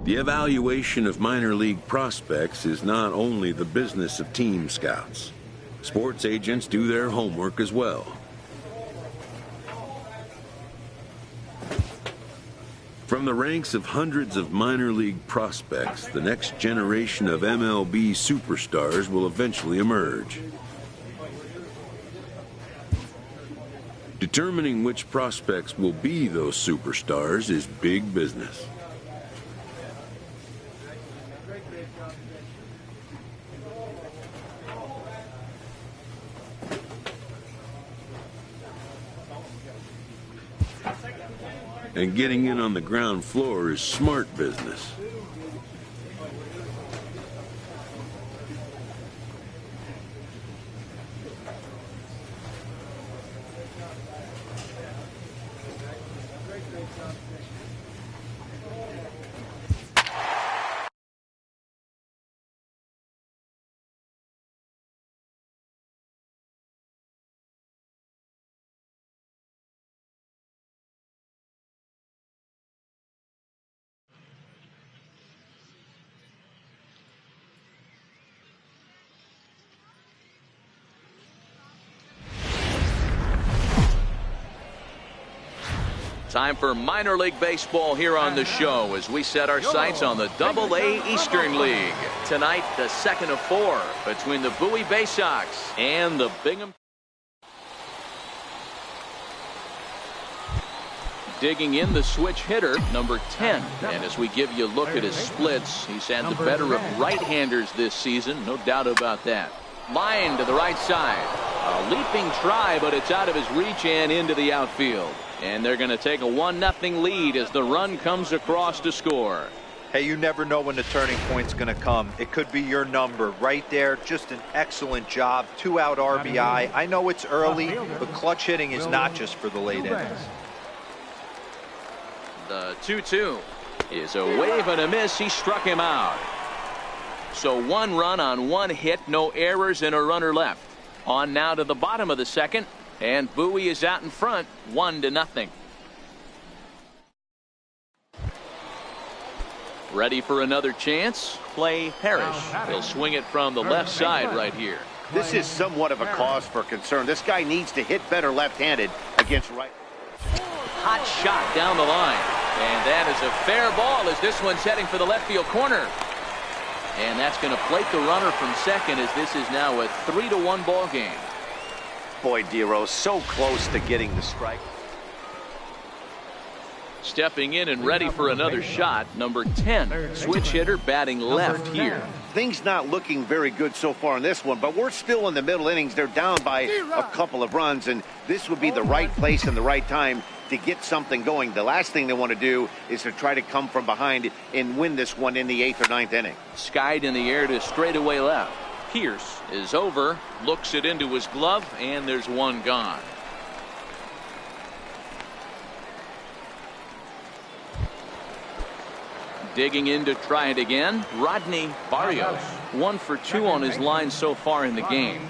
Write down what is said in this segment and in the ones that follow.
The evaluation of minor league prospects is not only the business of team scouts. Sports agents do their homework as well. From the ranks of hundreds of minor league prospects, the next generation of MLB superstars will eventually emerge. Determining which prospects will be those superstars is big business. And getting in on the ground floor is smart business. Time for minor league baseball here on the show as we set our sights on the Double-A Eastern League. Tonight, the second of 4 between the Bowie Bay Sox and the Bingham. Digging in, the switch hitter, number 10. And as we give you a look at his splits, he's had the better of right-handers this season, no doubt about that. Line to the right side. A leaping try, but it's out of his reach and into the outfield. And they're going to take a 1-0 lead as the run comes across to score. Hey, you never know when the turning point's going to come. It could be your number right there. Just an excellent job. 2-out RBI. I know it's early, but clutch hitting is not just for the late innings. The 2-2 is a wave and a miss. He struck him out. So 1 run on 1 hit, no errors, and a runner left. On now to the bottom of the second. And Bowie is out in front, 1-0. Ready for another chance? Play Parrish. He'll swing it from the left side right here. This is somewhat of a cause for concern. This guy needs to hit better left-handed against right. Hot shot down the line. And that is a fair ball as this one's heading for the left field corner. And that's going to plate the runner from second as this is now a 3-1 ball game. Boy, Dero, so close to getting the strike. Stepping in and ready for another shot, number 10, switch hitter batting left here. Things not looking very good so far in this one, but we're still in the middle innings. They're down by a couple of runs, and this would be the right place and the right time to get something going. The last thing they want to do is to try to come from behind and win this one in the 8th or 9th inning. Skied in the air to straightaway left. Pierce is over, looks it into his glove, and there's one gone. Digging in to try it again, Rodney Barrios. 1 for 2 on his line so far in the game.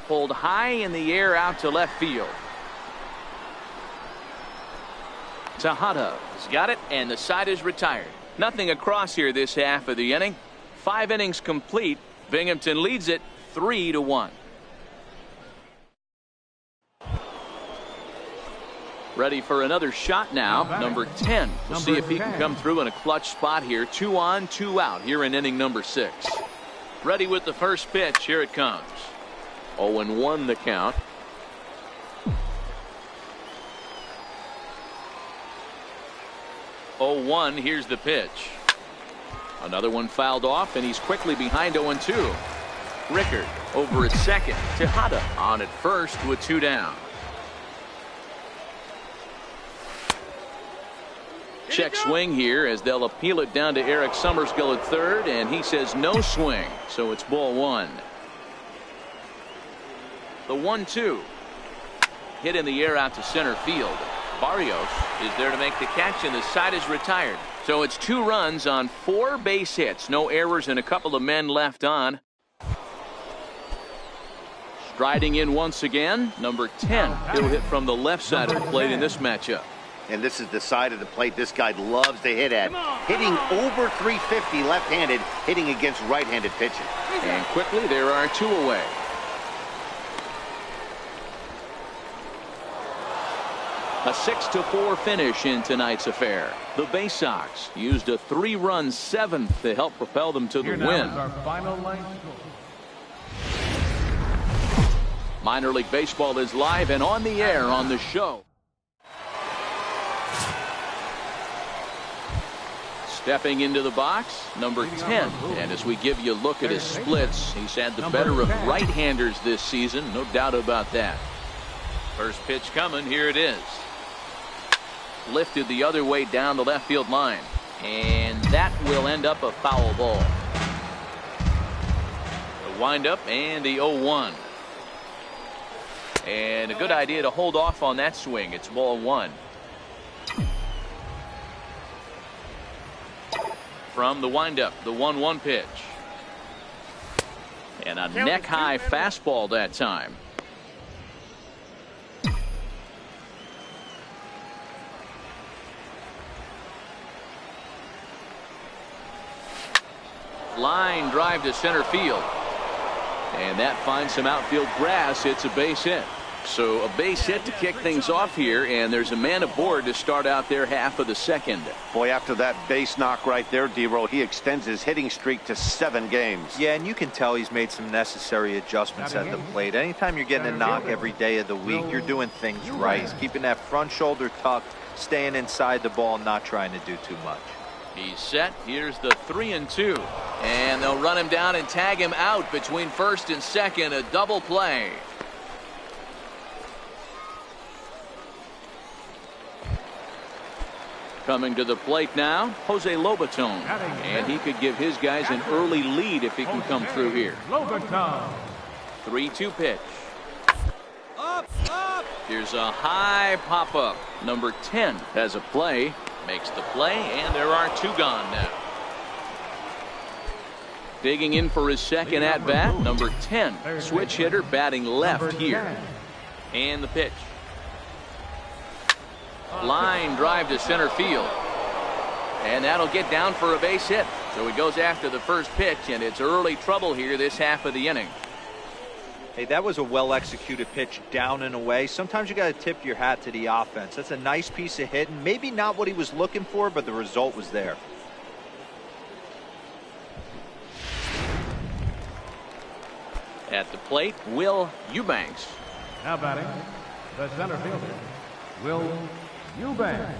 Pulled high in the air out to left field. Tejada has got it, and the side is retired. Nothing across here this half of the inning. 5 innings complete. Binghamton leads it 3-1. Ready for another shot now. Number 10. We'll see if he can come through in a clutch spot here. 2 on, 2 out here in inning number 6. Ready with the first pitch. Here it comes. 0-1 the count. Oh, here's the pitch. Another one fouled off, and he's quickly behind 0-2. Rickard over at second. Tejada on at first with 2 down. Check swing here as they'll appeal it down to Eric Summerskill at third, and he says no swing, so it's ball 1. The 1-2 hit in the air out to center field. Barrios is there to make the catch, and the side is retired. So it's 2 runs on 4 base hits. No errors and a couple of men left on. Striding in once again, number 10. He'll hit from the left side of the plate in this matchup. And this is the side of the plate this guy loves to hit at. Hitting over 350 left-handed, hitting against right-handed pitching. And quickly, there are 2 away. A 6-4 finish in tonight's affair. The Bay Sox used a 3-run 7th to help propel them to the win. Minor League Baseball is live and on the air on the show. Stepping into the box, number 10. And as we give you a look at his splits, he's had the better of right-handers this season, no doubt about that. First pitch coming, here it is. Lifted the other way down the left field line. And that will end up a foul ball. The windup and the 0-1. And a good idea to hold off on that swing. It's ball 1. From the windup, the 1-1 pitch. And a neck-high fastball that time. Line drive to center field. And that finds some outfield grass. It's a base hit. So a base hit to kick things off here, and there's a man aboard to start out their half of the second. Boy, after that base knock right there, D-Roll, he extends his hitting streak to 7 games. Yeah, and you can tell he's made some necessary adjustments at the plate. Anytime you're getting a knock every day of the week, you're doing things right. He's keeping that front shoulder tucked, staying inside the ball, not trying to do too much. He's set. Here's the 3-2. And they'll run him down and tag him out between first and second. A double play. Coming to the plate now, Jose Lobaton. And he could give his guys an early lead if he can come through here. 3-2 pitch. Here's a high pop-up. Number 10 has a play. Makes the play, and there are 2 gone now. Digging in for his second at-bat, number 10. Switch hitter batting left here. And the pitch. Line drive to center field. And that'll get down for a base hit. So he goes after the first pitch, and it's early trouble here this half of the inning. Hey, that was a well-executed pitch down and away. Sometimes you got to tip your hat to the offense. That's a nice piece of hitting. Maybe not what he was looking for, but the result was there. At the plate, Will Eubanks. Now batting, the center fielder, Will Eubanks.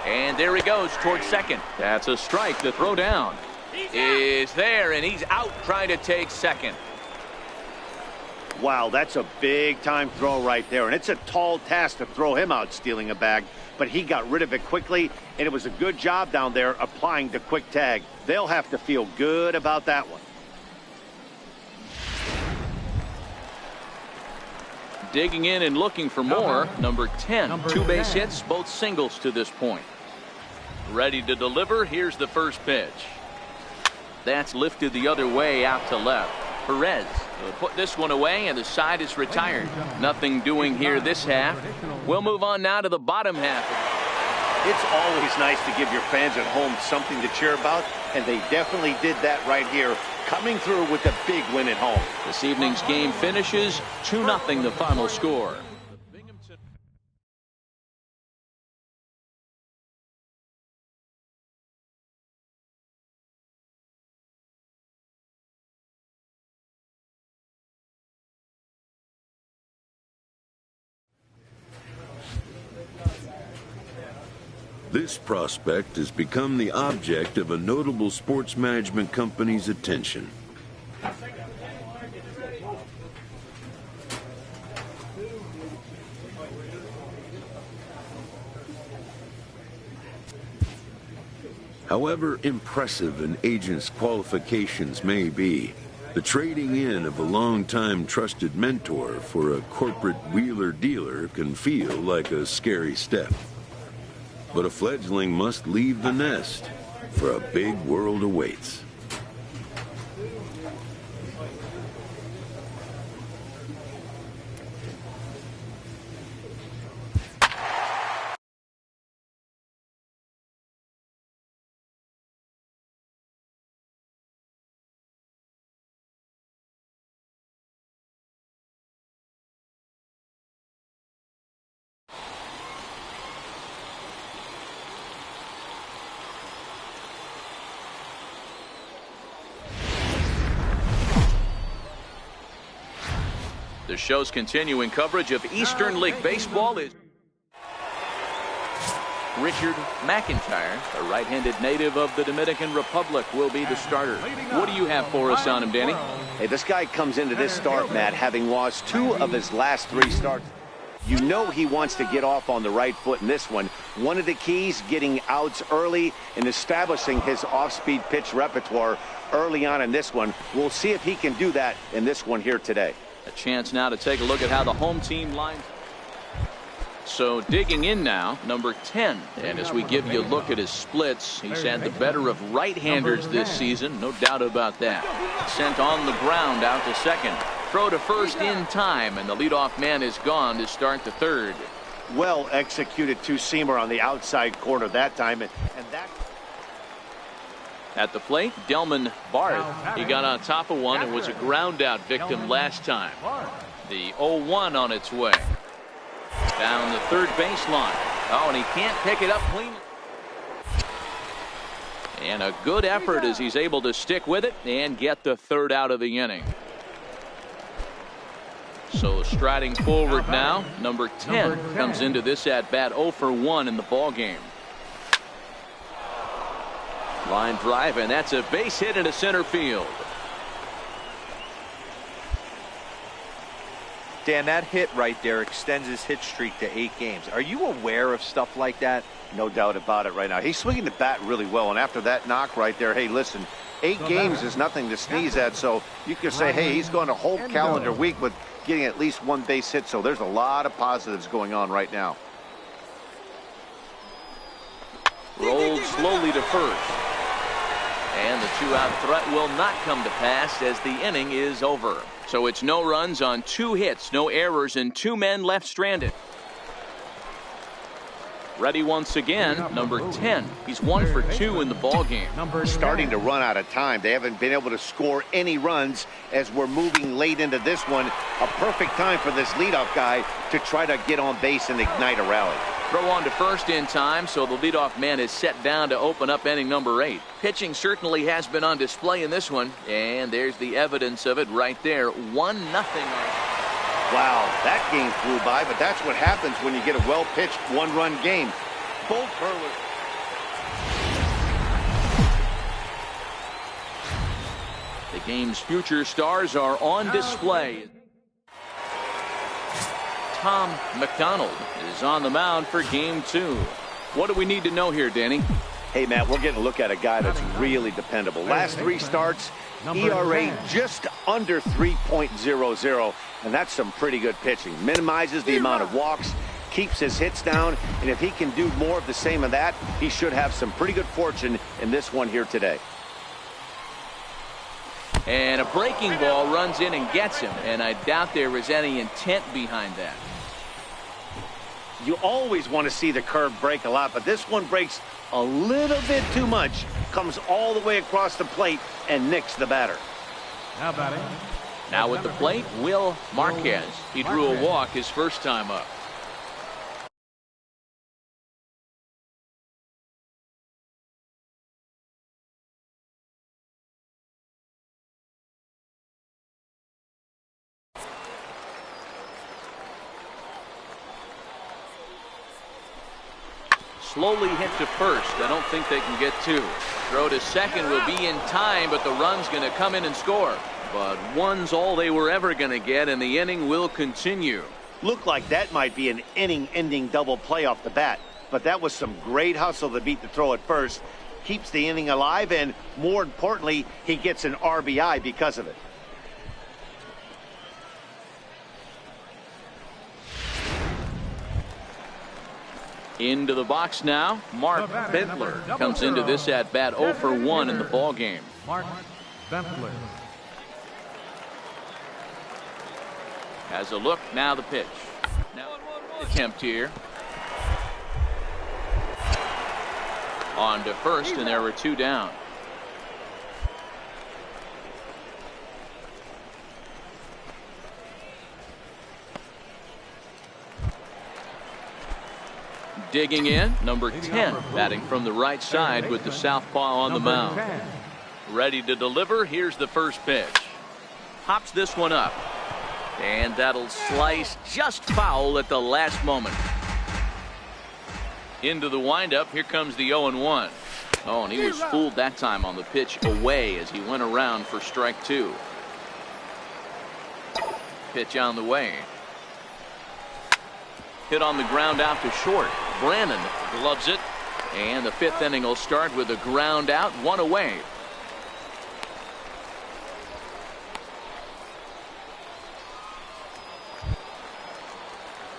And there he goes towards second. That's a strike. The throw down is there, and he's out trying to take second. Wow, that's a big-time throw right there, and it's a tall task to throw him out stealing a bag, but he got rid of it quickly, and it was a good job down there applying the quick tag. They'll have to feel good about that one. Digging in and looking for more, number 10. 2 base hits, both singles to this point. Ready to deliver. Here's the first pitch. That's lifted the other way out to left. Perez will put this one away, and the side is retired. Nothing doing here this half. We'll move on now to the bottom half. It's always nice to give your fans at home something to cheer about, and they definitely did that right here, coming through with a big win at home. This evening's game finishes 2-0 the final score. This prospect has become the object of a notable sports management company's attention. However impressive an agent's qualifications may be, the trading in of a long-time trusted mentor for a corporate wheeler-dealer can feel like a scary step. But a fledgling must leave the nest, for a big world awaits. The show's continuing coverage of Eastern League Baseball is Richard McIntyre, a right-handed native of the Dominican Republic, will be the starter. What do you have for us on him, Danny? Hey, this guy comes into this start, Matt, having lost 2 of his last 3 starts. You know he wants to get off on the right foot in this one. One of the keys, getting outs early and establishing his off-speed pitch repertoire early on in this one. We'll see if he can do that in this one here today. A chance now to take a look at how the home team lines. So digging in now, number 10. And as we give you a look at his splits, he's had the better of right-handers this season, no doubt about that. Sent on the ground out to second. Throw to first in time, and the leadoff man is gone to start the third. Well executed two-seamer on the outside corner that time, and that. At the plate, Delman Barth. He got on top of one and was a ground-out victim last time. The 0-1 on its way. Down the third baseline. Oh, and he can't pick it up clean. And a good effort as he's able to stick with it and get the third out of the inning. So striding forward now, number 10 comes into this at-bat 0 for 1 in the ballgame. Line drive, and that's a base hit into center field. Dan, that hit right there extends his hit streak to 8 games. Are you aware of stuff like that? No doubt about it right now. He's swinging the bat really well, and after that knock right there, hey, listen, 8 games is nothing to sneeze at, so you could say, hey, he's going a whole calendar week with getting at least 1 base hit, so there's a lot of positives going on right now. Rolled slowly to first. And the 2-out threat will not come to pass as the inning is over. So it's no runs on 2 hits, no errors, and 2 men left stranded. Ready once again, number 10. He's 1 for 2 in the ballgame. Starting to run out of time. They haven't been able to score any runs as we're moving late into this one. A perfect time for this leadoff guy to try to get on base and ignite a rally. Throw on to first in time, so the leadoff man is set down to open up inning number 8. Pitching certainly has been on display in this one, and there's the evidence of it right there. 1-0. Wow, that game flew by, but that's what happens when you get a well-pitched 1-run game. Both hurlers. The game's future stars are on display. Tom McDonald is on the mound for game 2. What do we need to know here, Danny? Hey, Matt, we're getting a look at a guy that's really dependable. Last 3 starts, ERA just under 3.00, and that's some pretty good pitching. Minimizes the amount of walks, keeps his hits down, and if he can do more of the same of that, he should have some pretty good fortune in this one here today. And a breaking ball runs in and gets him, and I doubt there is any intent behind that. You always want to see the curve break a lot, but this one breaks a little bit too much. Comes all the way across the plate and nicks the batter. Now at the plate, Will Marquez. He drew a walk his first time up. Slowly hit to first. I don't think they can get 2. Throw to second will be in time, but the run's going to come in and score. But 1's all they were ever going to get, and the inning will continue. Looked like that might be an inning-ending double play off the bat, but that was some great hustle to beat the throw at first. Keeps the inning alive, and more importantly, he gets an RBI because of it. Into the box now, Mark Bentler comes into this at-bat 0 for 1 in the ballgame. Mark Bentler. Has a look, now the pitch. Now attempt here. On to first, and there were 2 down. Digging in, number 10, batting from the right side with the southpaw on the mound. Ready to deliver, here's the first pitch. Hops this one up. And that'll slice just foul at the last moment. Into the windup. Here comes the 0-1. Oh, and he was fooled that time on the pitch away as he went around for strike 2. Pitch on the way. Hit on the ground out to short. Brannon gloves it. And the 5th inning will start with a ground out, 1 away.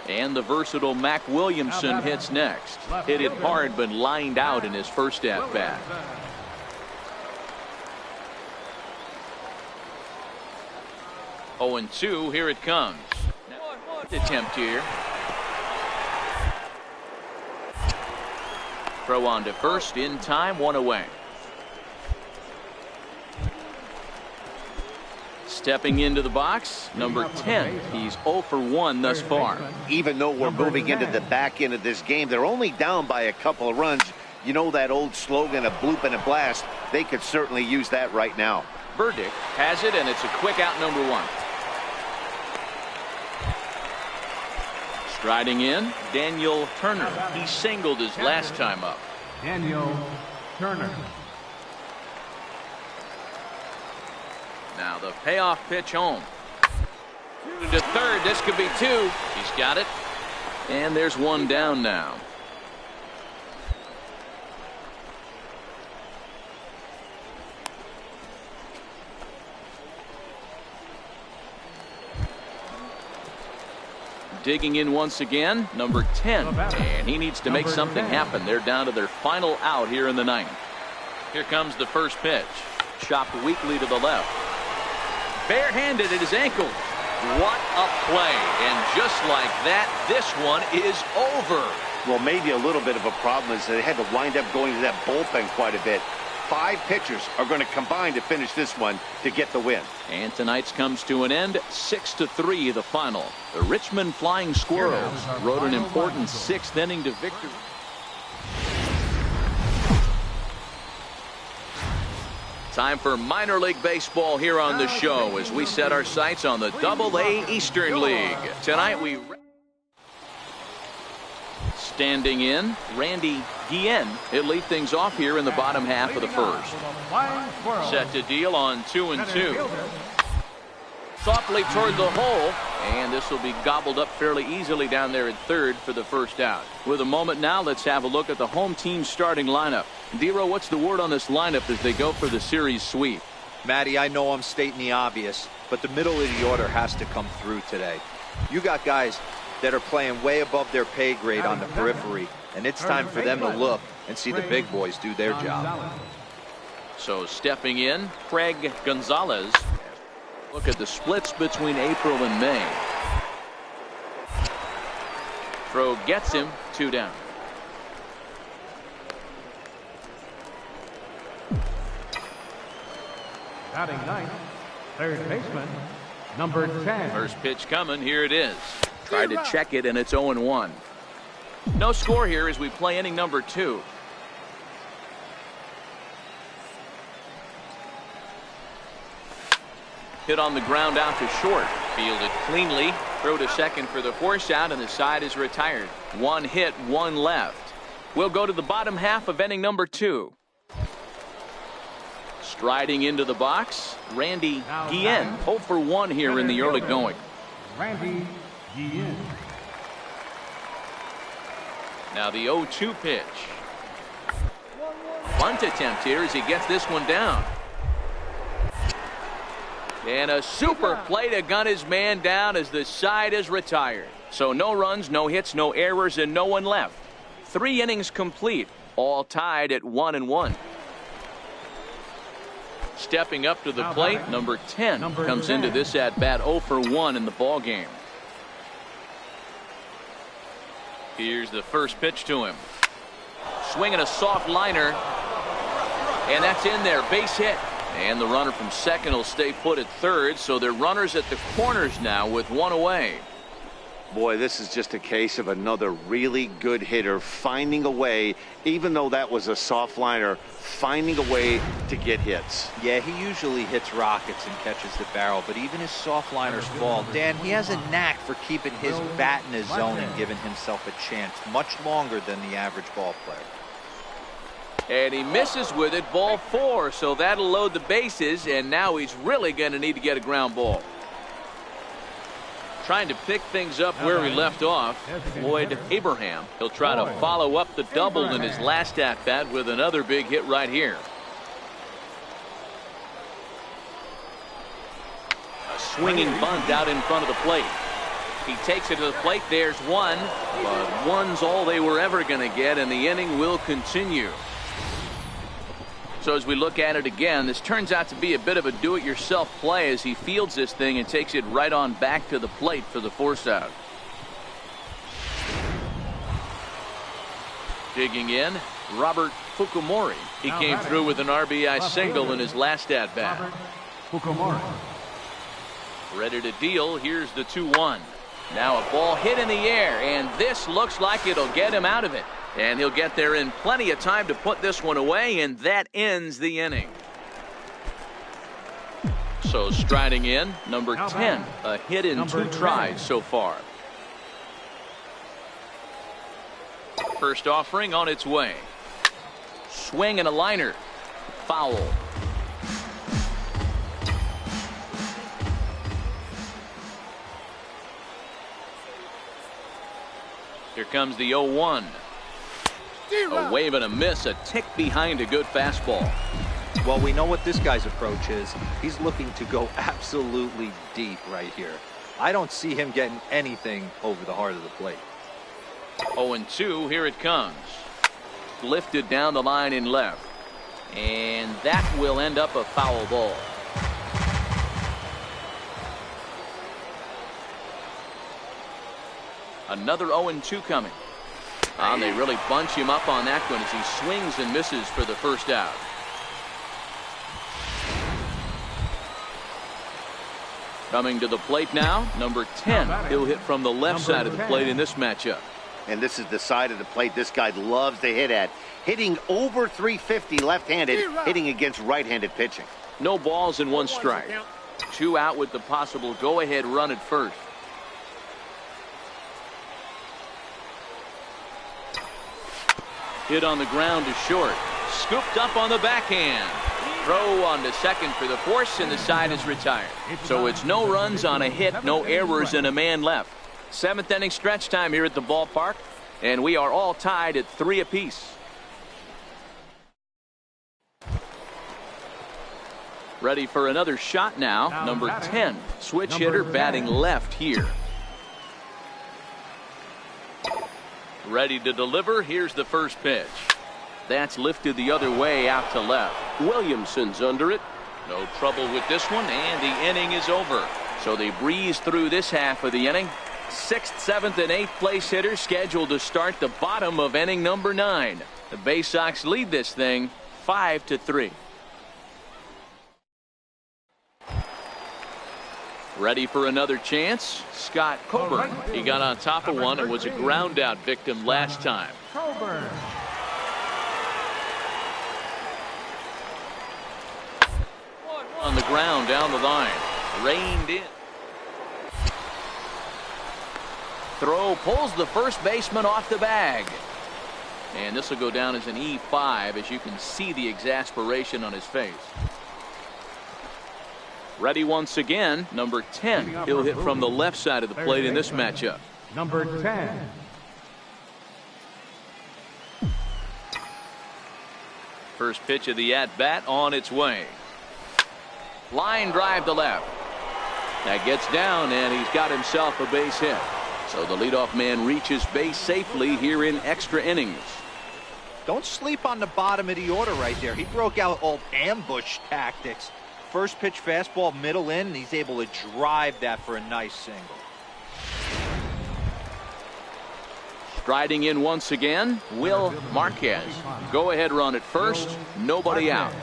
And the versatile Mac Williamson hits next. Hit it hard but lined out in his first at bat. Oh, and 2, here it comes. Attempt here. Throw on to first in time, 1 away. Stepping into the box, number 10. He's 0 for 1 thus far. Even though we're moving into the back end of this game, they're only down by a couple of runs. You know that old slogan, a bloop and a blast. They could certainly use that right now. Burdick has it, and it's a quick out, number 1. Striding in, Daniel Turner. He singled his last time up. Daniel Turner. Now the payoff pitch home. To third, this could be 2. He's got it. And there's 1 down now. Digging in once again, number 10. And he needs to make something happen. They're down to their final out here in the 9th. Here comes the first pitch. Chopped weakly to the left. Barehanded at his ankle. What a play. And just like that, this one is over. Well, maybe a little bit of a problem is they had to wind up going to that bullpen quite a bit. 5 pitchers are going to combine to finish this one to get the win. And tonight's comes to an end. 6-3 the final. The Richmond Flying Squirrels rode an important 6th inning to victory. Time for minor league baseball here on the show as we set our sights on the Double-A Eastern League. Tonight we standing in, Randy Guillen. He'll lead things off here in the bottom half of the first. Set to deal on 2-2. Softly toward the hole, and this will be gobbled up fairly easily down there at third for the first out. With a moment now, let's have a look at the home team starting lineup. Dero, what's the word on this lineup as they go for the series sweep? Matty, I know I'm stating the obvious, but the middle of the order has to come through today. You got guys that are playing way above their pay grade on the periphery, and it's time for them to look and see the big boys do their job. So stepping in, Craig Gonzalez. Look at the splits between April and May. Throw gets him, 2 down. Batting 9th, third baseman, number 10. First pitch coming, here it is. Tried to check it, and it's 0-1. No score here as we play inning number 2. Hit on the ground out to short. Fielded cleanly. Throw to second for the force out, and the side is retired. 1 hit, 1 left. We'll go to the bottom half of inning number 2. Striding into the box, Randy Guillen. 0 for 1 here in the early going. Randy Guillen. Now the 0-2 pitch. Bunt attempt here as he gets this one down. And a super play to gun his man down as the side is retired. So no runs, no hits, no errors, and no one left. 3 innings complete, all tied at 1-1. Stepping up to the plate, number 10 comes into this at bat 0 for 1 in the ball game. Here's the first pitch to him. Swinging a soft liner, and that's in there, base hit. And the runner from second will stay put at third, so they're runners at the corners now with 1 away. Boy, this is just a case of another really good hitter finding a way, even though that was a soft liner, finding a way to get hits. Yeah, he usually hits rockets and catches the barrel, but even his soft liners fall. Dan, he has a knack for keeping his bat in his zone and giving himself a chance much longer than the average ball player. And he misses with it, ball 4, so that'll load the bases, and now he's really going to need to get a ground ball. Trying to pick things up where he left off, Lloyd Abraham. He'll try to follow up the double in his last at-bat with another big hit right here. A swinging bunt out in front of the plate. He takes it to the plate. There's one, but one's all they were ever going to get, and the inning will continue. So as we look at it again, this turns out to be a bit of a do-it-yourself play as he fields this thing and takes it right on back to the plate for the force out. Digging in, Robert Fukumori. He came through with an RBI single in his last at-bat. Ready to deal. Here's the 2-1. Now a ball hit in the air, and this looks like it'll get him out of it. And he'll get there in plenty of time to put this one away, and that ends the inning. So striding in, number 10, a hit in 2 tries so far. First offering on its way. Swing and a liner. Foul. Here comes the 0-1. A wave and a miss, a tick behind a good fastball. Well, we know what this guy's approach is. He's looking to go absolutely deep right here. I don't see him getting anything over the heart of the plate. 0-2, here it comes. Lifted down the line in left. And that will end up a foul ball. Another 0-2 coming. And they really bunch him up on that one as he swings and misses for the first out. Coming to the plate now, number 10. He'll hit from the left side of the plate in this matchup. And this is the side of the plate this guy loves to hit at. Hitting over 350 left-handed, hitting against right-handed pitching. No balls and 1 strike. 2 out with the possible go-ahead run at first. Hit on the ground to short. Scooped up on the backhand. Throw on to second for the force, and the side is retired. So it's no runs on a hit, no errors, and a man left. 7th inning stretch time here at the ballpark, and we are all tied at 3 apiece. Ready for another shot now. Number 10, switch hitter, batting left here. Ready to deliver. Here's the first pitch. That's lifted the other way out to left. Williamson's under it. No trouble with this one, and the inning is over. So they breeze through this half of the inning. 6th, 7th, and 8th place hitters scheduled to start the bottom of inning number 9. The Bay Sox lead this thing 5-3. Ready for another chance. Scott Coburn. He got on top of one and was a ground out victim last time. On the ground down the line. Reined in. Throw pulls the first baseman off the bag. And this will go down as an E5 as you can see the exasperation on his face. Ready once again, number 10. He'll hit from the left side of the plate in this matchup. Number 10. First pitch of the at-bat on its way. Line drive to left. That gets down, and he's got himself a base hit. So the leadoff man reaches base safely here in extra innings. Don't sleep on the bottom of the order right there. He broke out old ambush tactics. First pitch fastball middle in, and he's able to drive that for a nice single. Striding in once again, Will Marquez. Go ahead run at first, nobody out.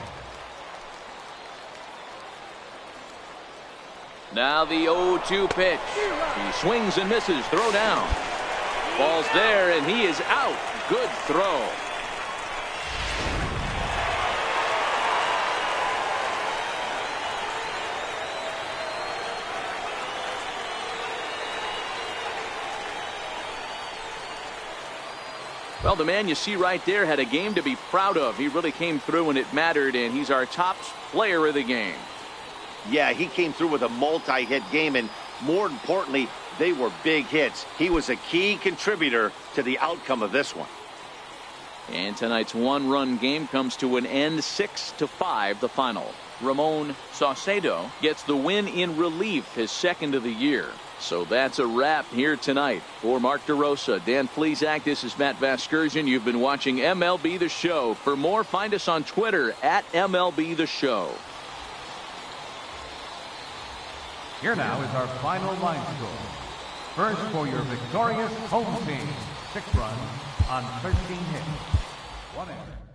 Now the 0-2 pitch. He swings and misses. Throw down. Ball's there, and he is out. Good throw. Well, the man you see right there had a game to be proud of. He really came through when it mattered, and he's our top player of the game. Yeah, he came through with a multi-hit game, and more importantly, they were big hits. He was a key contributor to the outcome of this one. And tonight's one-run game comes to an end, 6-5 the final. Ramon Saucedo gets the win in relief, his second of the year. So that's a wrap here tonight. For Mark DeRosa, Dan Flezak, this is Matt Vasgersian. You've been watching MLB The Show. For more, find us on Twitter at MLB The Show. Here now is our final line score. First for your victorious home team, 6 runs on 13 hits. 1 error.